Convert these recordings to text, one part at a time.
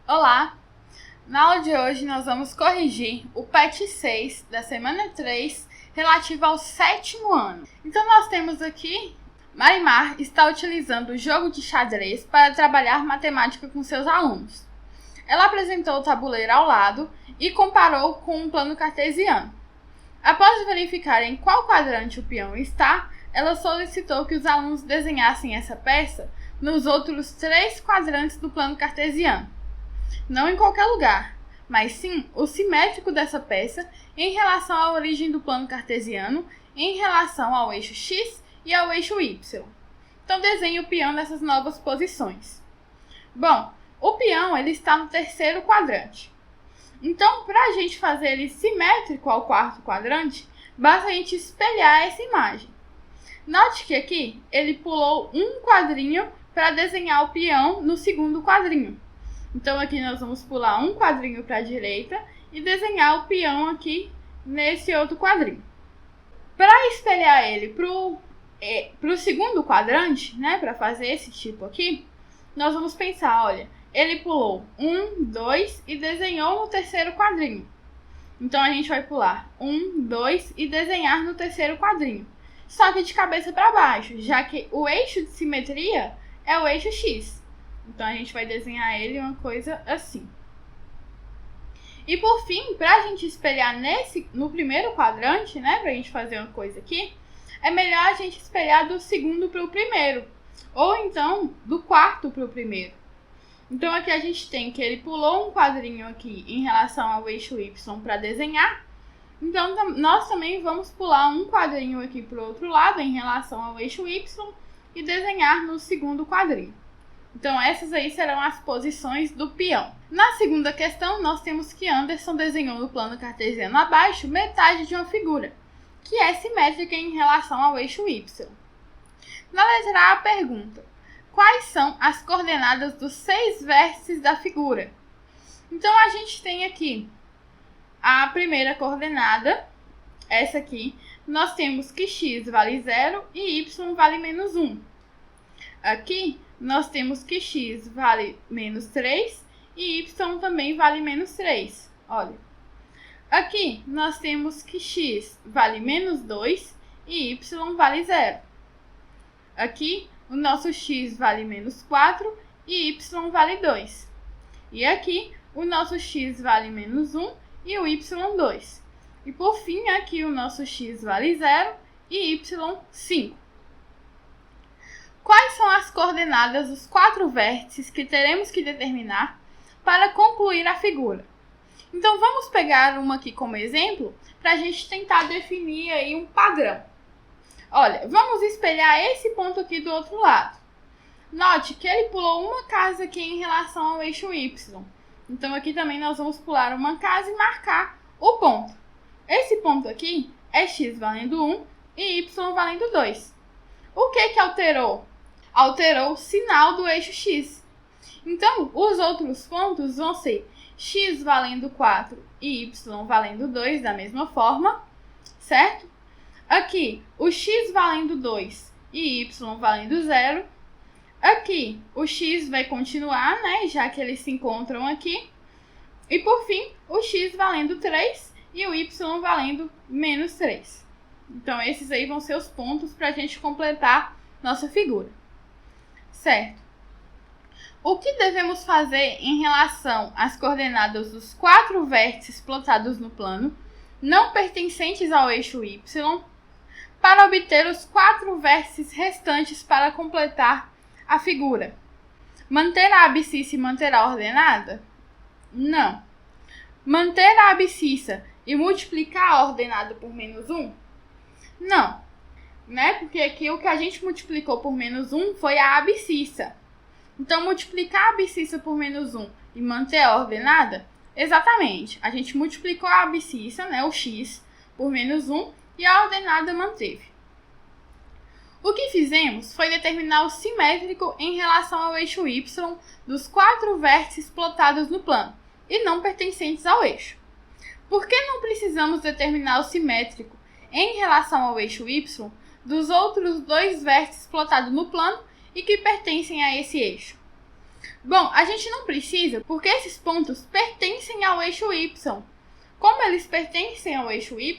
Olá! Na aula de hoje nós vamos corrigir o PET 6 da semana 3 relativo ao 7º ano. Então nós temos aqui, Marimar está utilizando o jogo de xadrez para trabalhar matemática com seus alunos. Ela apresentou o tabuleiro ao lado e comparou com um plano cartesiano. Após verificar em qual quadrante o peão está, ela solicitou que os alunos desenhassem essa peça nos outros 3 quadrantes do plano cartesiano. Não em qualquer lugar, mas sim o simétrico dessa peça em relação à origem do plano cartesiano, em relação ao eixo X e ao eixo Y. Então desenhe o peão nessas novas posições. Bom, o peão ele está no 3º quadrante. Então, para a gente fazer ele simétrico ao 4º quadrante, basta a gente espelhar essa imagem. Note que aqui ele pulou um quadrinho para desenhar o peão no 2º quadrinho. Então aqui nós vamos pular um quadrinho para a direita e desenhar o peão aqui nesse outro quadrinho. Para espelhar ele para o 2º quadrante, né, para fazer esse tipo aqui, nós vamos pensar, olha, ele pulou 1, 2 e desenhou no 3º quadrinho. Então a gente vai pular 1, 2 e desenhar no 3º quadrinho. Só que de cabeça para baixo, já que o eixo de simetria é o eixo X. Então, a gente vai desenhar ele uma coisa assim. E por fim, para a gente espelhar no 1º quadrante, né, para a gente fazer uma coisa aqui, é melhor a gente espelhar do 2º para o 1º, ou então do 4º para o 1º. Então, aqui a gente tem que ele pulou um quadrinho aqui em relação ao eixo Y para desenhar. Então, nós também vamos pular um quadrinho aqui para o outro lado em relação ao eixo Y e desenhar no 2º quadrinho. Então, essas aí serão as posições do peão. Na segunda questão, nós temos que Anderson desenhou no plano cartesiano abaixo metade de uma figura, que é simétrica em relação ao eixo Y. Na letra A, pergunta: quais são as coordenadas dos 6 vértices da figura? Então, a gente tem aqui a primeira coordenada, essa aqui. Nós temos que x vale 0 e y vale menos 1. Aqui, nós temos que x vale menos 3 e y também vale menos 3. Olha. Aqui, nós temos que x vale menos 2 e y vale 0. Aqui, o nosso x vale menos 4 e y vale 2. E aqui, o nosso x vale menos 1 e o y 2. E por fim, aqui o nosso x vale 0 e y 5. Quais são as coordenadas dos 4 vértices que teremos que determinar para concluir a figura? Então, vamos pegar uma aqui como exemplo para a gente tentar definir aí um padrão. Olha, vamos espelhar esse ponto aqui do outro lado. Note que ele pulou uma casa aqui em relação ao eixo Y. Então, aqui também nós vamos pular uma casa e marcar o ponto. Esse ponto aqui é x valendo 1 e y valendo 2. O que alterou? Alterou o sinal do eixo X. Então, os outros pontos vão ser x valendo 4 e y valendo 2 da mesma forma, certo? Aqui, o x valendo 2 e y valendo 0. Aqui, o x vai continuar, né, já que eles se encontram aqui. E, por fim, o x valendo 3 e o y valendo menos 3. Então, esses aí vão ser os pontos para a gente completar nossa figura. Certo. O que devemos fazer em relação às coordenadas dos 4 vértices plotados no plano, não pertencentes ao eixo Y, para obter os 4 vértices restantes para completar a figura? Manter a abscissa e manter a ordenada? Não. Manter a abscissa e multiplicar a ordenada por menos 1? Não. Né? Porque aqui o que a gente multiplicou por menos 1 foi a abscissa. Então, multiplicar a abscissa por menos 1 e manter a ordenada? Exatamente. A gente multiplicou a abscissa, né, o x, por menos 1 e a ordenada manteve. O que fizemos foi determinar o simétrico em relação ao eixo y dos 4 vértices plotados no plano e não pertencentes ao eixo. Por que não precisamos determinar o simétrico em relação ao eixo y dos outros 2 vértices plotados no plano e que pertencem a esse eixo? Bom, a gente não precisa porque esses pontos pertencem ao eixo y. Como eles pertencem ao eixo y,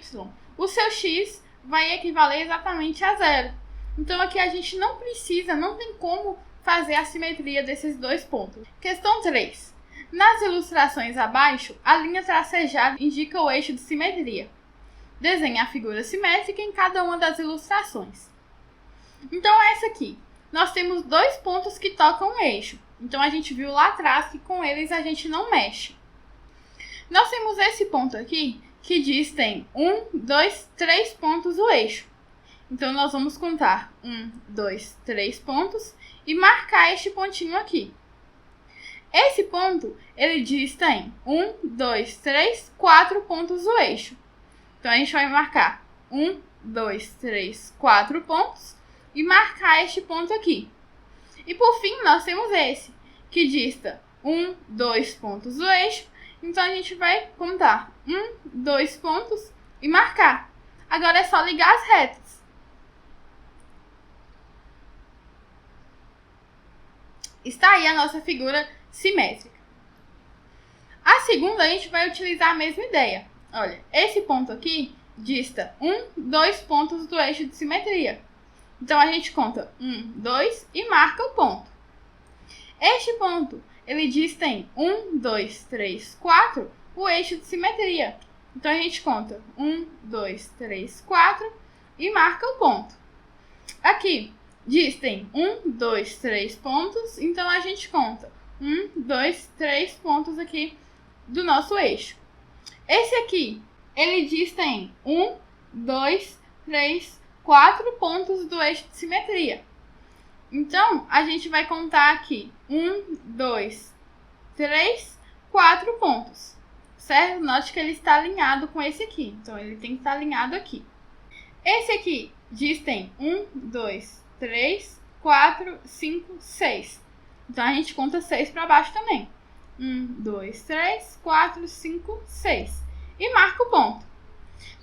o seu x vai equivaler exatamente a 0. Então aqui a gente não precisa, não tem como fazer a simetria desses dois pontos. Questão 3. Nas ilustrações abaixo, a linha tracejada indica o eixo de simetria. Desenhe a figura simétrica em cada uma das ilustrações. Então essa aqui, nós temos dois pontos que tocam o eixo. Então a gente viu lá atrás que com eles a gente não mexe. Nós temos esse ponto aqui que diz tem 1, 2, 3 pontos o eixo. Então nós vamos contar 1, 2, 3 pontos e marcar este pontinho aqui. Esse ponto, ele diz tem 1, 2, 3, 4 pontos o eixo. Então a gente vai marcar 1, 2, 3, 4 pontos e marcar este ponto aqui. E por fim, nós temos esse, que dista 1, 2 pontos do eixo. Então a gente vai contar 1, 2 pontos e marcar. Agora é só ligar as retas. Está aí a nossa figura simétrica. A segunda, a gente vai utilizar a mesma ideia. Olha, esse ponto aqui dista 1, 2 pontos do eixo de simetria. Então, a gente conta 1, 2 e marca o ponto. Este ponto, ele dista em 1, 2, 3, 4, o eixo de simetria. Então, a gente conta 1, 2, 3, 4 e marca o ponto. Aqui, dista em 1, 2, 3 pontos. Então, a gente conta 1, 2, 3 pontos aqui do nosso eixo. Esse aqui, ele dista em 1, 2, 3, 4 pontos do eixo de simetria. Então, a gente vai contar aqui 1, 2, 3, 4 pontos. Certo? Note que ele está alinhado com esse aqui. Então, ele tem que estar alinhado aqui. Esse aqui dista em 1, 2, 3, 4, 5, 6. Então, a gente conta 6 para baixo também. 1, 2, 3, 4, 5, 6. E marca o ponto.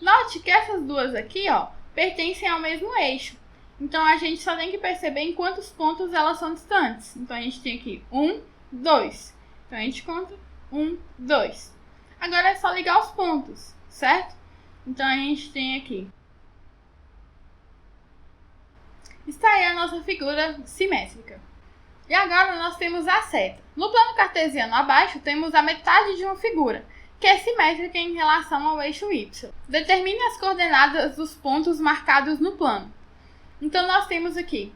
Note que essas duas aqui, ó, pertencem ao mesmo eixo. Então, a gente só tem que perceber em quantos pontos elas são distantes. Então, a gente tem aqui 1, 2. Então, a gente conta 1, 2. Agora é só ligar os pontos, certo? Então, a gente tem aqui. Está aí a nossa figura simétrica. E agora nós temos a seta. No plano cartesiano abaixo, temos a metade de uma figura, que é simétrica em relação ao eixo y. Determine as coordenadas dos pontos marcados no plano. Então, nós temos aqui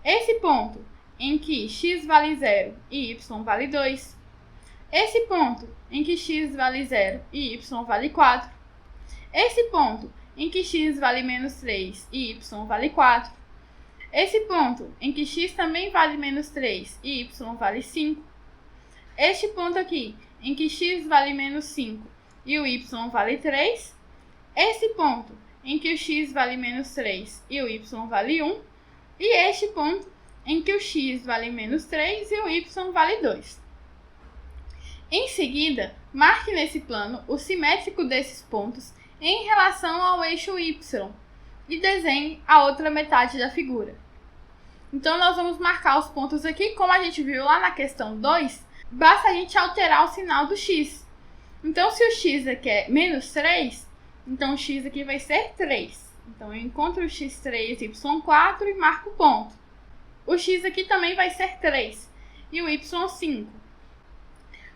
esse ponto em que x vale 0 e y vale 2. Esse ponto em que x vale 0 e y vale 4. Esse ponto em que x vale menos 3 e y vale 4. Esse ponto em que x também vale menos 3 e y vale 5. Este ponto aqui em que x vale menos 5 e o y vale 3. Esse ponto em que o x vale menos 3 e o y vale 1. E este ponto em que o x vale menos 3 e o y vale 2. Em seguida, marque nesse plano o simétrico desses pontos em relação ao eixo y e desenhe a outra metade da figura. Então, nós vamos marcar os pontos aqui, como a gente viu lá na questão 2, basta a gente alterar o sinal do x. Então, se o x aqui é menos 3, então o x aqui vai ser 3. Então, eu encontro o x3 e y4 e marco o ponto. O x aqui também vai ser 3 e o y 5.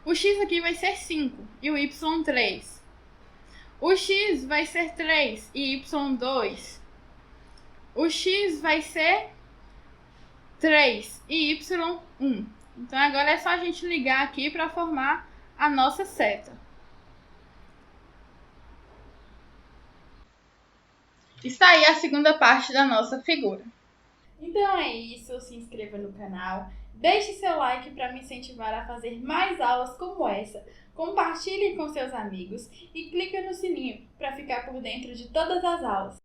O x aqui vai ser 5 e o y 3. O x vai ser 3 e y 2. O x vai ser 3 e y 1. Então, agora é só a gente ligar aqui para formar a nossa seta. Está aí a segunda parte da nossa figura. Então é isso, se inscreva no canal, deixe seu like para me incentivar a fazer mais aulas como essa, compartilhe com seus amigos e clique no sininho para ficar por dentro de todas as aulas.